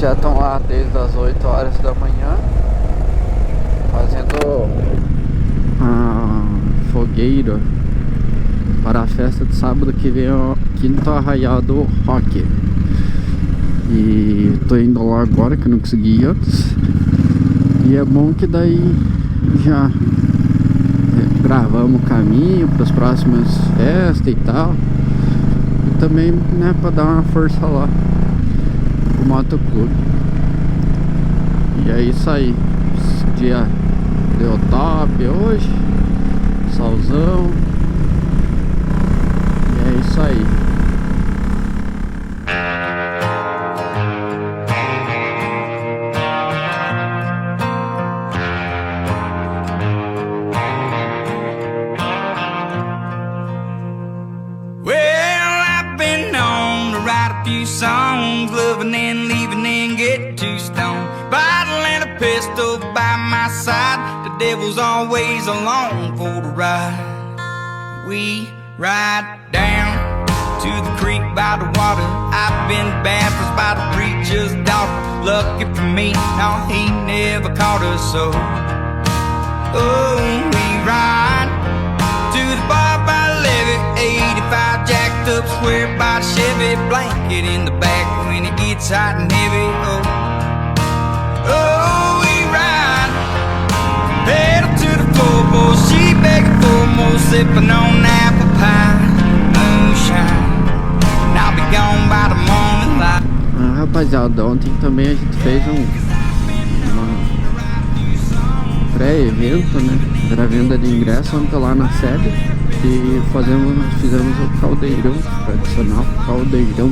Já estão lá desde as 8 horas da manhã fazendo a fogueira para a festa de sábado que vem, o quinto arraial do rock. E tô indo lá agora que eu não consegui ir antes. E é bom que daí já gravamos o caminho para as próximas festas e tal. E também, né, para dar uma força lá pro motoclube. E é isso aí. Esse dia deu top hoje. Solzão. E é isso aí. Songs, loving and leaving and get too stoned. Bottle and a pistol by my side. The devil's always along for the ride. We ride down to the creek by the water. I've been baptized by the preacher's daughter. Lucky for me, no, he never caught us so. Oh, we ride to the bar by the levee, 85 jacked up square by the Chevy, blanket in the back when it gets hot and heavy. Oh, oh, we ride, pedal to the floor, boy, she begging for more, sipping on apple pie, moonshine, and I'll be gone by the morning light. Rapaziada, ontem também a gente fez uma pré-evento, né? Era venda de ingresso ontem lá na sede. E fizemos o caldeirão, tradicional caldeirão.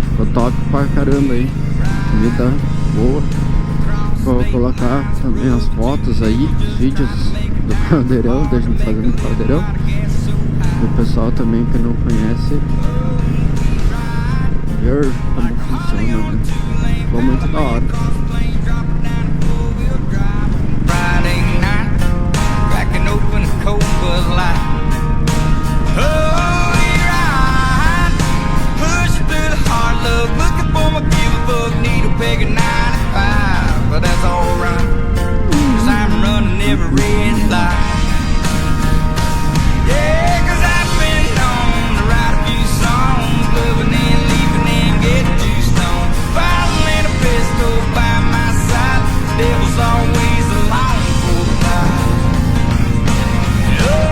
Ficou top pra caramba aí. Comida boa. Vou colocar também as fotos aí, os vídeos do caldeirão, da gente fazendo caldeirão. O pessoal também que não conhece ver como funciona, né? Ficou muito da hora. Devil's always along for the ride. Oh,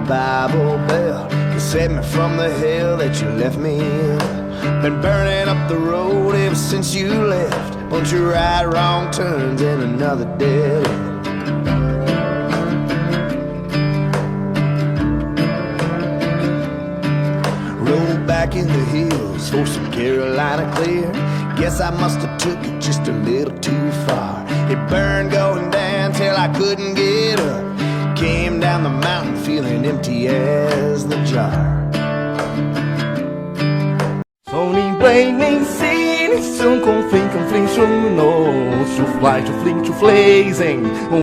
Bible belt to save me from the hell that you left me in. Been burning up the road ever since you left. Bunch of right, wrong turns and another dead end. Rolled back in the hills for some Carolina clear. Guess I must have took it just a little too far. It burned going down till I couldn't get up. Came down the mountain feeling empty as the jar. Sonim bem nem sim, são com flim, no, chuflai, chuflim, chuflazem.